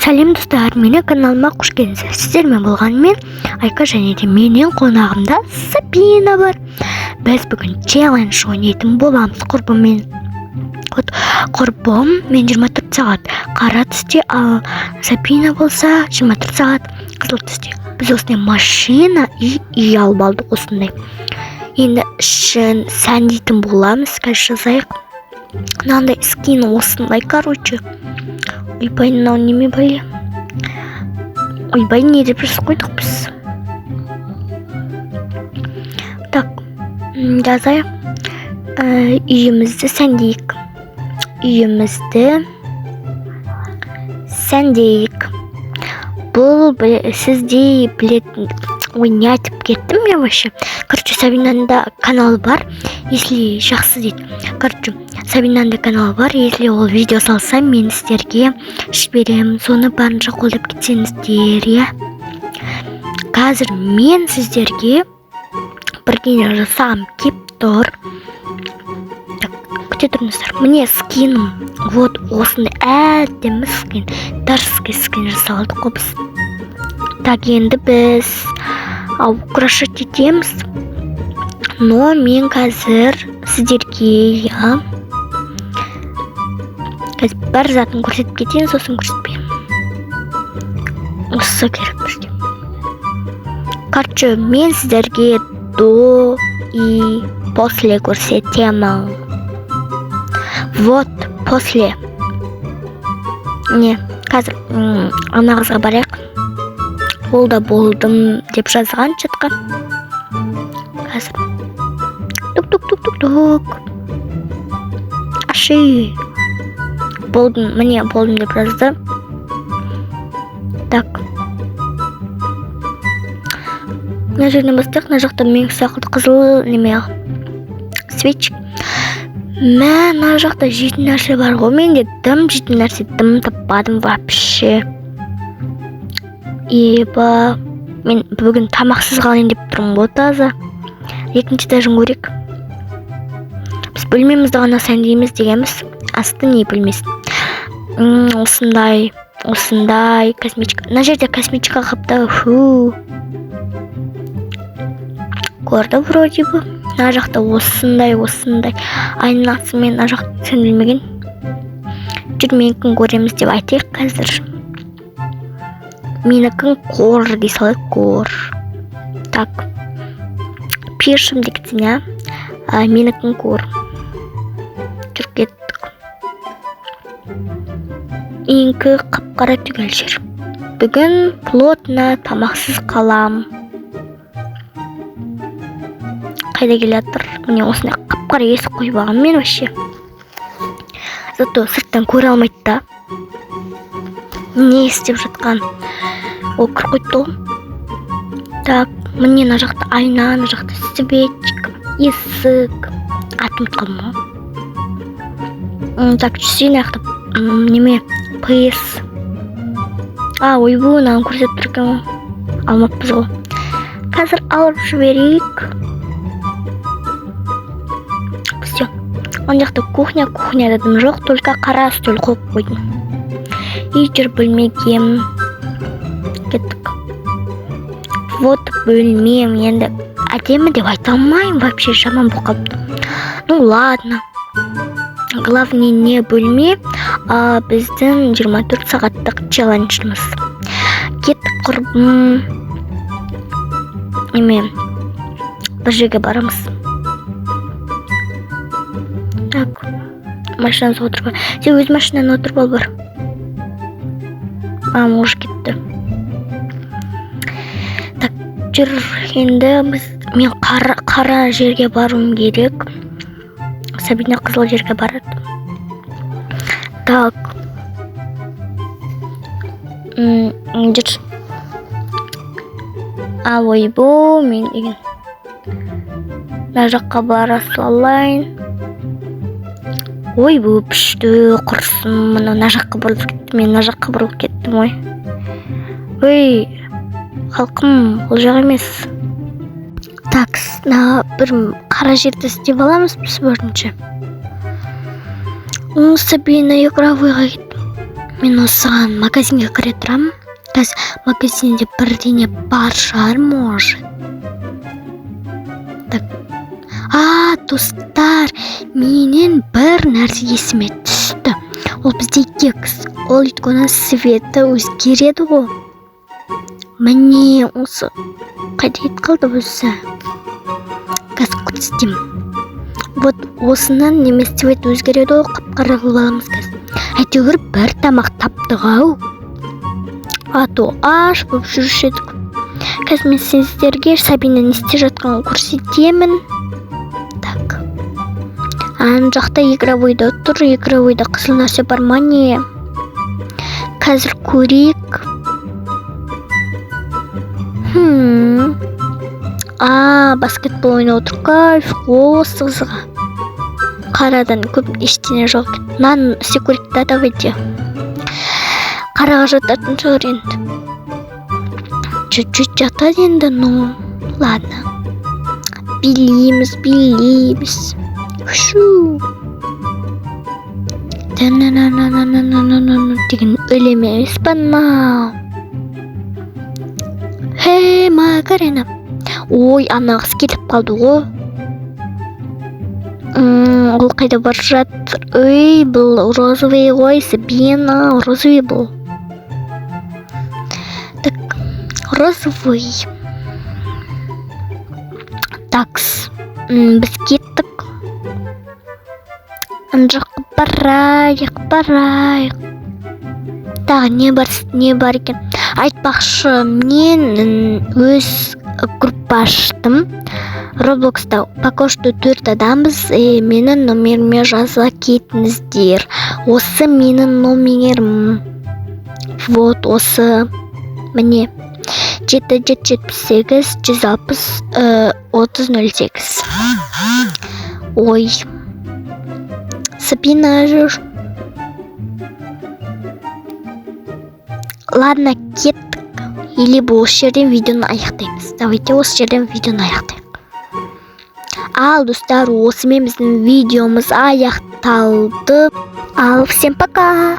Сәлем достар, менің каналыма қош келдіңіздер. Сіздермен болғанымен Айка және де менің қонағымда Сабина бар. Біз бүгін челлендж ойнайтын боламыз. Құрбым мен 24 сағат қара түсте, ал Сабина болса 24 сағат қызыл түсте. Біз осындай машина үй алып алдық осындай. Енді ішін сәндейтін боламыз. Қазір жазайық. Мынандай скин осындай, короче. Ойбай, мынау неме бәле? Ойбай, не деп жазып қойдық біз? Так, жазайық. Үйімізді сәндейік. Бұл сізде білетін... Ой, не айтып кеттім я вообще. Короче, Сабинаның да каналы бар, если жақсы дейді. Короче, Сабинаның да каналы бар, если ол видео салса, мен сіздерге жіберемін. Соны барынша қолдап кетсеңіздер, я. Қазір мен сіздерге бірдеңе жасағым кеп тұр. Так, күте тұрыңыздар. Міне скиным. Вот осындай әдемі скин. Дарский скин жасалды қой біз. Так, енді біз украшать етеміз. Но мен қазір сіздерге қазір бір затын көрсетіп кетейін, сосын көрсетпеймін. Осы керек бізге. Короче, мен сіздерге до и после көрсетемін. Вот, после. Не, қазір ана қызға барайық. Ол да болдым деп жазған чатқа. Қазір. Тук. Аши. Болдым, міне болдым деп жазды. Так. Мына жерден бастайық. Мына жақта мен сақылды қызыл неме свеч. Мына жақта жейтін нәрсе бар ғой. Менде жейтін нәрсе таппадым вообще. Еба, мен бүгін тамақсыз қалайын деп тұрмын ғой таза. Екінші этажын көрейік. Біз бөлмемізді ғана сәндейміз дегенбіз. Асты не бөлмесін. Осындай косметика. Мына жерде косметика қапта. Көрді вроде бы. Мына жақта осындай. Айнасы мен мына жақта сәнделмеген. Жүрменікін көреміз деп айтайық қазір. Менікін қор дей салайық, қор. Так. Пешім дегітін, я. Менікін қор. Жүріп кеттік. Енкі қап-қара түгел жер. Бүгін плотно тамақсыз қалам. Қайда келатыр? Міне осындай қап-қара есік қойып алғам мен вообще. Зато сырттан көре алмайды да. Не істеп жатқан? Ол кір қойды ол. Так, міне мына жақта айна, мына жақта свечка, есік. Атым қалма. Так, түсейін аяқта неме PS. Ойбу, мынаны көрсетіп тұрған. Алмаппыз ғой. Қазір алып жіберейік. Все. Он жақта кухня дедім жоқ, только қара үстел қойып қойдым. И жүр бөлмегем. Кеттік. Вот бөлмем. Енді әдемі деп айта алмайым, вообще жаман болып қалыпты. Ну ладно. Главное не бөлме, а біздің 24 сағаттық челленджіміз. Кеттік құрбым. Бір жерге барамыз. Так. Машинасы отырып. Сен өз машинаны отырып ал бар. Мұж кетті. Так, жүр, енді мен қара жерге баруым керек. Сабина қызыл жерге барады. Так. Жүр. Ойбу, мен деген. Мына жаққа бара салайын. Ойбу, пішті, құрсын. Мына жаққа бұрылып кетті. Мен мына жаққа бұрылып кеттім, ой. Ой, халқым, ол жақ емес. Так, бір қара жерді істеп аламыз біз бірінші. Сабина игровыйға кеттім. Мен осыған магазинге кіре тұрамын. Қазір магазинде бірдеңе бар шығар, может. Так. Достар, менен бір нәрсе есіме түсті. Ол бізде кекс. Ол өйткені светі өзгереді ғой. Міне осы қайда қалды өзі. Қазір көрсетем. Вот осынан немес цвет өзгереді ғой, қап-қара қылып аламыз қазір. Әйтеуір бір тамақ таптық ау. То аш болып жүруші едік. Қазір мен сіздерге Сабина не істеп жатқанын көрсетемін. Так. Ана жақта игровойда тұр. Игровойда қызыл нәрсе бар ма не? Қазір көрейік. Баскетбол ойнап отыр. Кайф. Осы қызға. Қарадан көп ештеңе жоқ. Нан істеп көрейік та, давайте. Қараға жататын шығар енді. Чуть-чуть жатады енді, ну, ладно. Билейміз. Шу. Деген өлемес бана. Макарена. Ой, ана қыз кетіп қалды ғой. Ол қайда бар жатыр? Ой, бұл розовый ғой, Сабина, розовый бұл. Так, розовый. Такс, біз кеттік. Ана жаққа барайық. Тағы не бар екен? Айтпақшы, мен өз группа аштым. Роблокста пока что 4 адамбыз. Менің номеріме жаза кетіңіздер. Осы менің номерім. Вот осы. Міне. 778 160 3008. Ой. Сабина жүр. Ладно, кеттік. Или бұл жерден видеоны аяқтаймыз. Давайте осы жерден видеоны аяқтайық. Ал, достар, осымен біздің видеомыз аяқталды. Ал, всем пока!